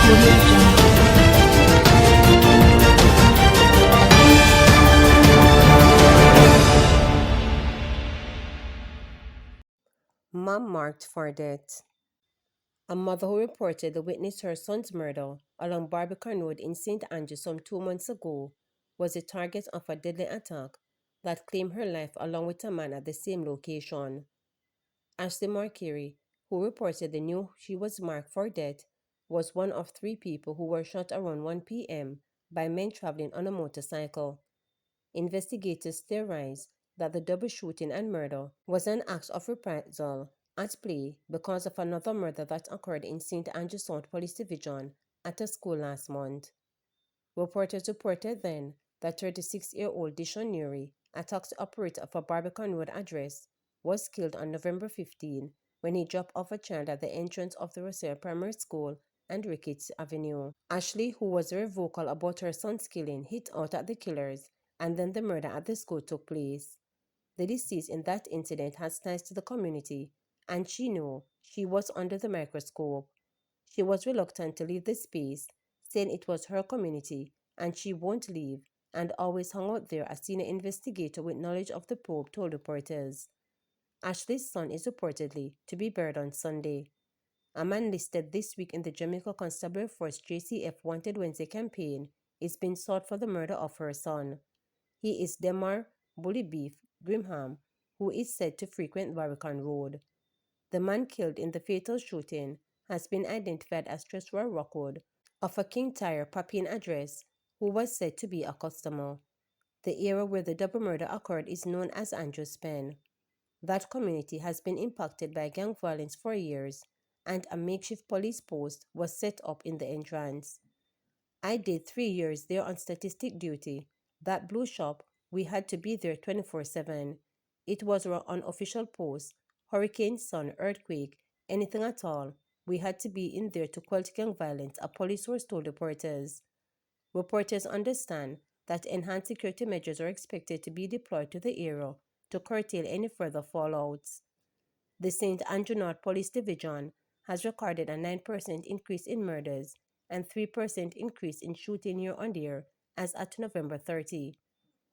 Audio Jungle. Mom marked for death. A mother who reported the witnessed her son's murder along Barbican Road in St. Andrew some 2 months ago was the target of a deadly attack that claimed her life along with a man at the same location. Ashley Markiri, who reportedly knew she was marked for death, was one of three people who were shot around 1 p.m. by men traveling on a motorcycle. Investigators theorize that the double shooting and murder was an act of reprisal at play because of another murder that occurred in St. Andrew South Police Division at a school last month. Reporters reported then that 36-year-old Dishon Nuri, a taxi operator of a Barbican Road address, was killed on November 15 when he dropped off a child at the entrance of the Rosario Primary School and Ricketts Avenue. Ashley, who was very vocal about her son's killing, hit out at the killers, and then the murder at the school took place. The deceased in that incident has ties to the community, and she knew she was under the microscope. She was reluctant to leave the space, saying it was her community and she won't leave, and always hung out there, a senior investigator with knowledge of the probe told reporters. Ashley's son is reportedly to be buried on Sunday. A man listed this week in the Jamaica Constabulary Force JCF Wanted Wednesday campaign is being sought for the murder of her son. He is Demar Bully Beef Grimham, who is said to frequent Barbican Road. The man killed in the fatal shooting has been identified as Joshua Rockwood of a King Tire Papine address, who was said to be a customer. The area where the double murder occurred is known as Andrews Pen. That community has been impacted by gang violence for years, and a makeshift police post was set up in the entrance. I did 3 years there on statistic duty. That blue shop, we had to be there 24/7. It was our unofficial post. Hurricane, sun, earthquake, anything at all. We had to be in there to quell gang violence, a police source told reporters. Reporters understand that enhanced security measures are expected to be deployed to the area to curtail any further fallouts. The St. Andrew North Police Division has recorded a 9% increase in murders and 3% increase in shooting year on year as at November 30.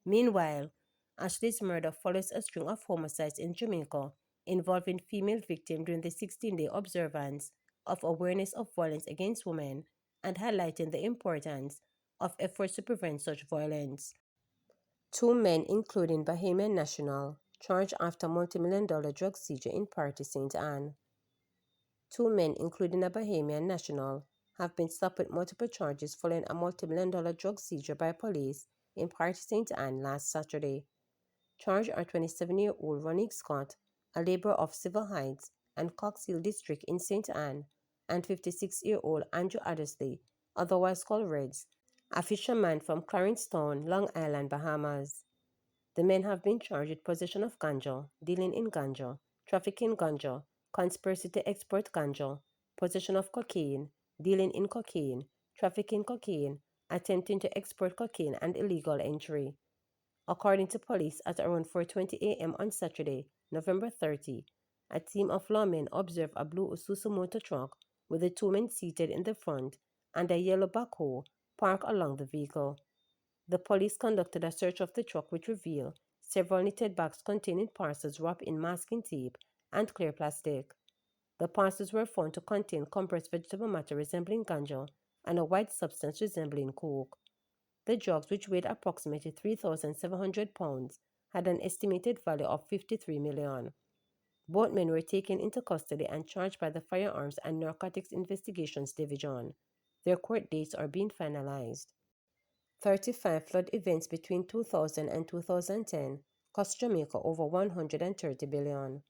Meanwhile, Ashley's murder follows a string of homicides in Jamaica involving female victims during the 16-day observance of Awareness of Violence Against Women and highlighting the importance of efforts to prevent such violence. Two men, including Bahamian national, charged after multimillion-dollar drug seizure in Party St. Anne. Two men, including a Bahamian national, have been slapped with multiple charges following a multimillion-dollar drug seizure by police in Party St. Anne last Saturday. Charged are 27-year-old Ronnie Scott, a laborer of Civil Heights and Cox Hill District in St. Anne, and 56-year-old Andrew Addersley, otherwise called Reds, a fisherman from Clarenstown, Long Island, Bahamas. The men have been charged with possession of ganja, dealing in ganja, trafficking ganja, conspiracy to export ganja, possession of cocaine, dealing in cocaine, trafficking cocaine, attempting to export cocaine, and illegal entry. According to police, at around 4:20 a.m. on Saturday, November 30, a team of lawmen observed a blue Isuzu motor truck with the two men seated in the front and a yellow backhoe parked along the vehicle. The police conducted a search of the truck which revealed several knitted bags containing parcels wrapped in masking tape and clear plastic. The parcels were found to contain compressed vegetable matter resembling ganja and a white substance resembling coke. The drugs, which weighed approximately 3,700 pounds, had an estimated value of 53 million. Both men were taken into custody and charged by the Firearms and Narcotics Investigations Division. Their court dates are being finalized. 35 flood events between 2000 and 2010 cost Jamaica over 130 billion.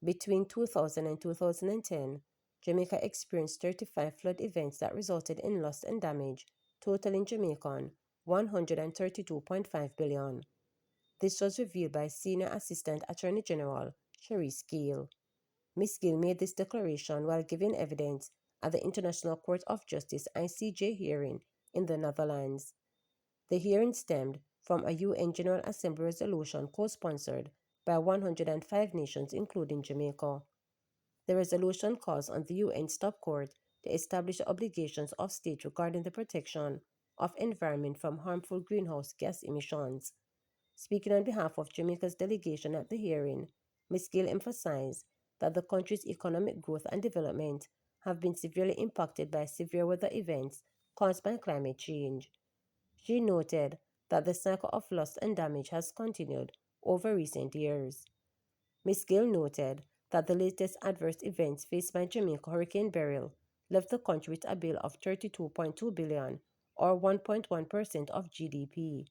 Between 2000 and 2010, Jamaica experienced 35 flood events that resulted in loss and damage, totaling Jamaican 132.5 billion. This was revealed by Senior Assistant Attorney General Cherise Gill. Ms. Gill made this declaration while giving evidence at the International Court of Justice ICJ hearing in the Netherlands. The hearing stemmed from a UN General Assembly resolution co-sponsored by 105 nations including Jamaica. The resolution calls on the UN Stop Court to establish the obligations of states regarding the protection of environment from harmful greenhouse gas emissions. Speaking on behalf of Jamaica's delegation at the hearing, Ms. Gill emphasized that the country's economic growth and development have been severely impacted by severe weather events caused by climate change. She noted that the cycle of loss and damage has continued over recent years. Ms. Gill noted that the latest adverse events faced by Jamaica Hurricane Beryl left the country with a bill of 32.2 billion or 1.1% of GDP.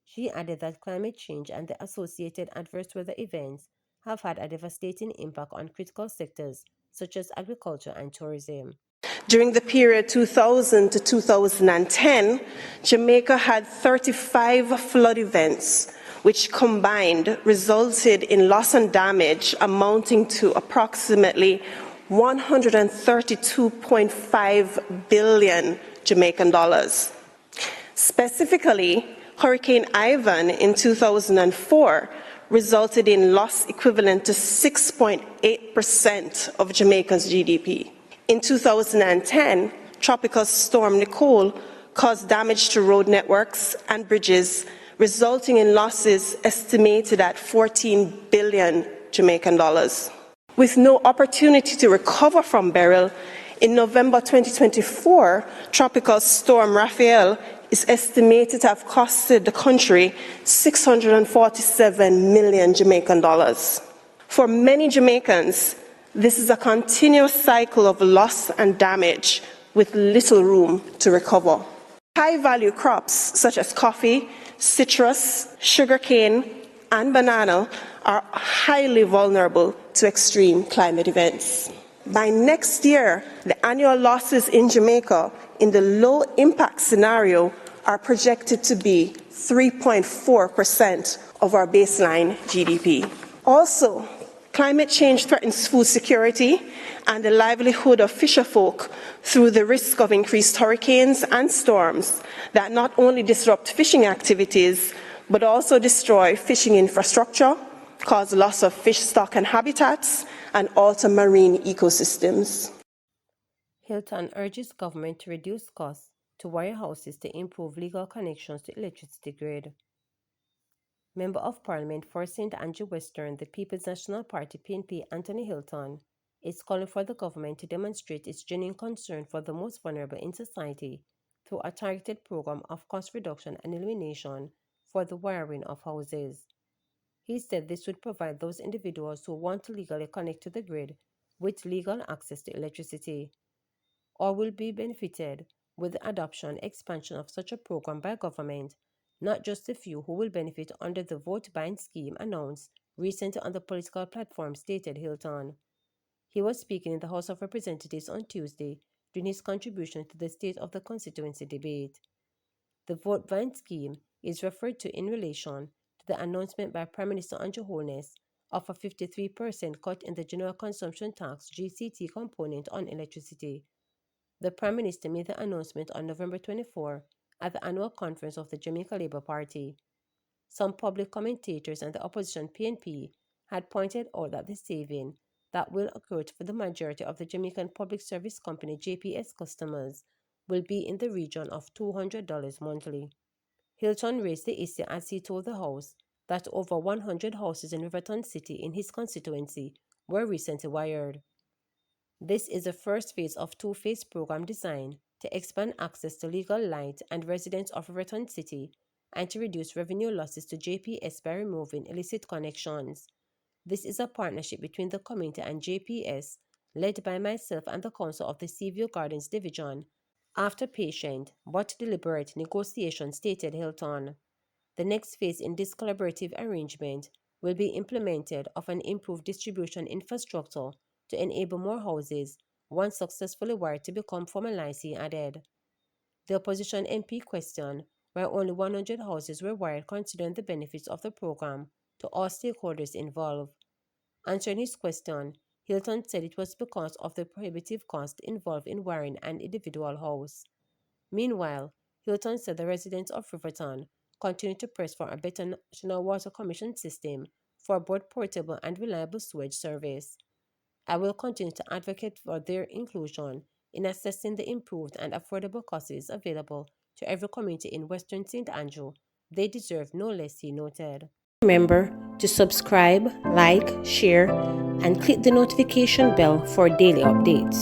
She added that climate change and the associated adverse weather events have had a devastating impact on critical sectors such as agriculture and tourism. During the period 2000 to 2010, Jamaica had 35 flood events, which combined resulted in loss and damage amounting to approximately 132.5 billion Jamaican dollars. Specifically, Hurricane Ivan in 2004 resulted in loss equivalent to 6.8% of Jamaica's GDP. In 2010, Tropical Storm Nicole caused damage to road networks and bridges, resulting in losses estimated at 14 billion Jamaican dollars. With no opportunity to recover from Beryl, in November 2024, Tropical Storm Raphael is estimated to have costed the country 647 million Jamaican dollars. For many Jamaicans, this is a continuous cycle of loss and damage with little room to recover. High-value crops such as coffee, citrus, sugarcane, and banana are highly vulnerable to extreme climate events. By next year, the annual losses in Jamaica in the low-impact scenario are projected to be 3.4% of our baseline GDP. Also, climate change threatens food security and the livelihood of fisherfolk through the risk of increased hurricanes and storms that not only disrupt fishing activities, but also destroy fishing infrastructure, cause loss of fish stock and habitats, and alter marine ecosystems. Hilton urges government to reduce costs to warehouses to improve legal connections to electricity grid. Member of Parliament for St. Andrew Western, the People's National Party PNP Anthony Hilton, is calling for the government to demonstrate its genuine concern for the most vulnerable in society through a targeted program of cost reduction and elimination for the wiring of houses. He said this would provide those individuals who want to legally connect to the grid with legal access to electricity, or will be benefited with the adoption expansion of such a program by government, not just the few who will benefit under the vote buying scheme announced recently on the political platform, stated Hilton. He was speaking in the House of Representatives on Tuesday during his contribution to the State of the Constituency debate. The vote buying scheme is referred to in relation to the announcement by Prime Minister Andrew Holness of a 53% cut in the General Consumption Tax (GCT) component on electricity. The Prime Minister made the announcement on November 24 at the annual conference of the Jamaica Labour Party. Some public commentators and the opposition PNP had pointed out that the saving that will occur for the majority of the Jamaican Public Service Company JPS customers will be in the region of $200 monthly. Hilton raised the issue as he told the House that over 100 houses in Riverton City in his constituency were recently wired. This is the first phase of two-phase program designed to expand access to legal light and residents of Riverton City and to reduce revenue losses to JPS by removing illicit connections. This is a partnership between the community and JPS, led by myself and the Council of the Seaview Gardens Division, after patient but deliberate negotiation, stated Hilton. The next phase in this collaborative arrangement will be implemented of an improved distribution infrastructure to enable more houses, once successfully wired, to become formalized, he added. The opposition MP questioned why only 100 houses were wired, considering the benefits of the program to all stakeholders involved. Answering his question, Hilton said it was because of the prohibitive cost involved in wiring an individual house. Meanwhile, Hilton said the residents of Riverton continue to press for a better National Water Commission system for both portable and reliable sewage service. I will continue to advocate for their inclusion in assessing the improved and affordable courses available to every community in Western St. Andrew. They deserve no less, he noted. Remember to subscribe, like, share, and click the notification bell for daily updates.